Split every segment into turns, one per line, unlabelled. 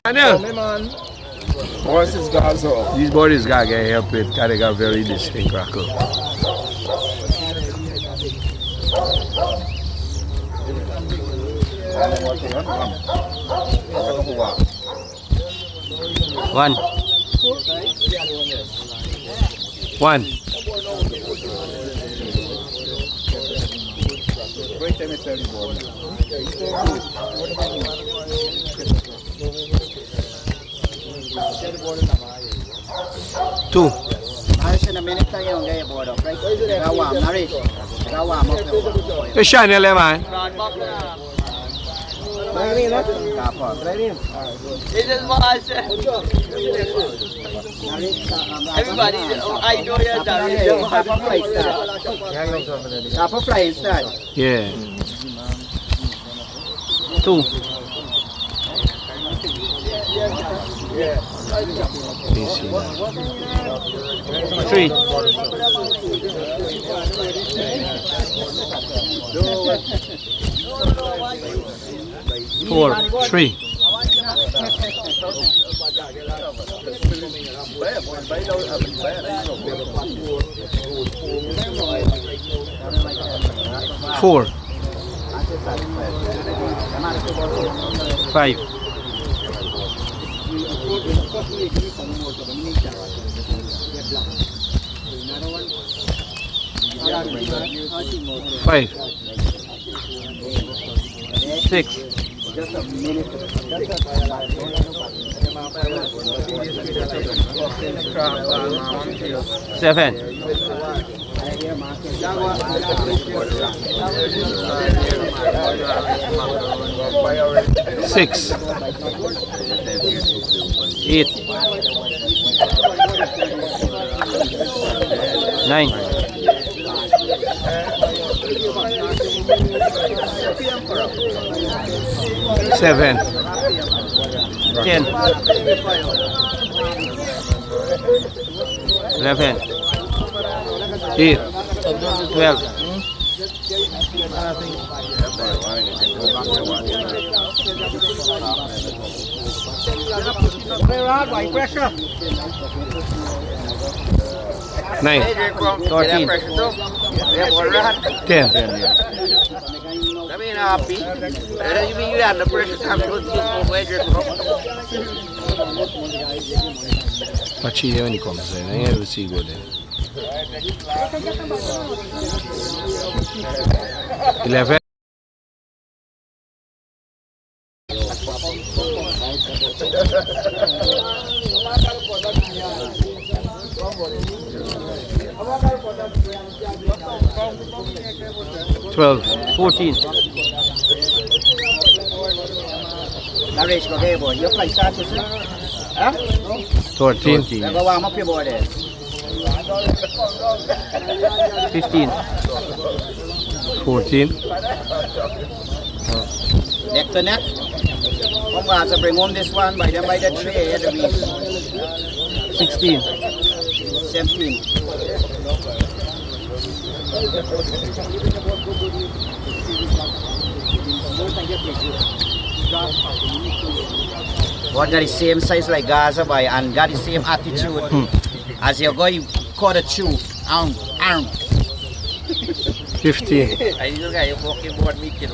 Daniel,
man. What's this GAZA?
these bodies gotta get help with because they got very distinct crackle. One. Two. Hey, shine your man.
Everybody, I know you're done. Half a fly instead.
Yeah. Two. Three. Four. Three. Four. Five. Five. Six. Seven. Six. Eight. Nine. Seven. 10. 11. 8. 12. 9. 14. 10.
I mean, happy. You mean you had the pressure coming to the wages from?
Watch it when he comes in. I never see good then. 11. 12. 14.
Narration okay, boy. You play start to see? Huh?
14.
แล้วก็วางมาเพียบบ่ได้
15. 14.
Next to next. I'm going to bring home this one by the tray at the week.
16.
17. What got the same size like Gaza boy and got the same attitude as you're going cut a chew arm.
15.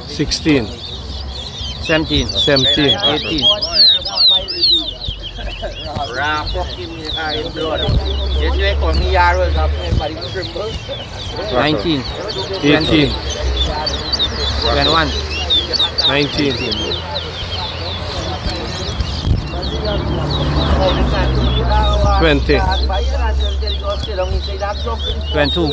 16. 17. 17. 18.
ราพวกที่มีค่าเอ็นโดดเดี๋ยวช่วยคนมียาด้วยครับในบริษัทริมเบิร์
19. 18. 21. 19. 20. 22.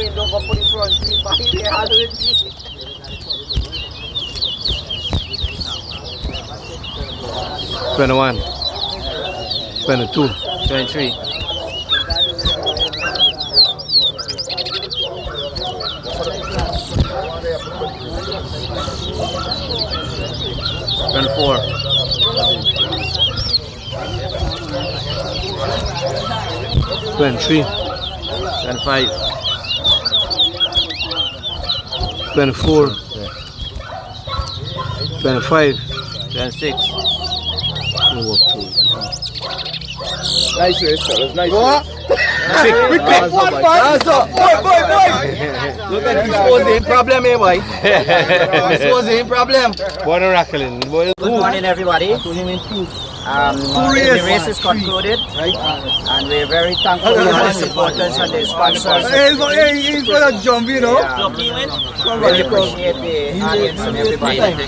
21. 22. 23. 24. 23. 25. 24. 25.
26.
You walk through.
Nice race, fellas. Nice
What?
race.
We pick one, boy. Boy.
Look at exposing problem here, boy. Exposing problem.
Boy, no rackling. Boy,
Good morning, everybody. The race is concluded, and we're very thankful to the supporters and the sponsors.
He's gonna jump, you know.
Really appreciate the audience and everybody. Thank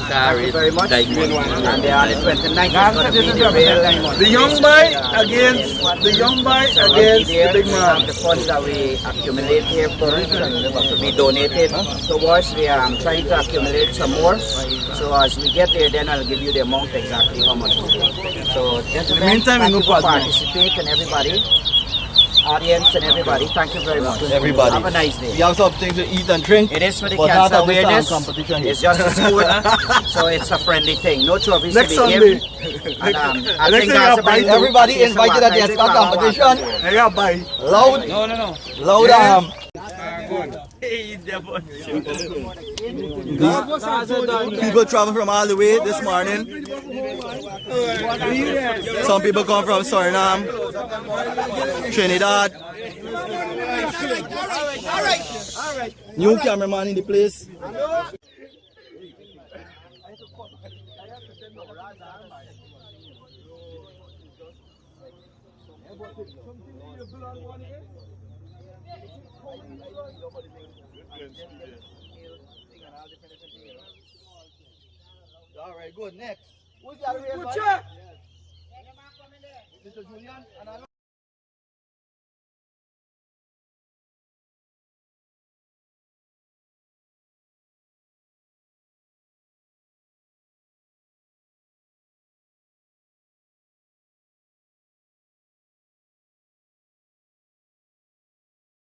you very much. And on the 29th is going to be the real
The young boy against the young boy against the big man.
The funds that we accumulate here for to be donated towards, we are trying to accumulate some more. So as we get there, then I'll give you the amount exactly how much. So gentlemen,
meantime,
thank you for participating, everybody. Audience and everybody, thank you very much.
Everybody.
Have a nice day.
You have something to eat and drink.
It is for the
But
cancer
not at this
awareness.
competition here.
It's just a sport, so it's a friendly thing. No trophies
Next
to be
Sunday.
given. And, I
Next
think
thing
that's
you buy everybody invited at the Escort competition. I got buy loud. No. Loud people travel from all the way this morning. Some people come from Suriname, Trinidad. All right. New cameraman in the place. All right, good. Next. Who's the other race? Mr. Julian.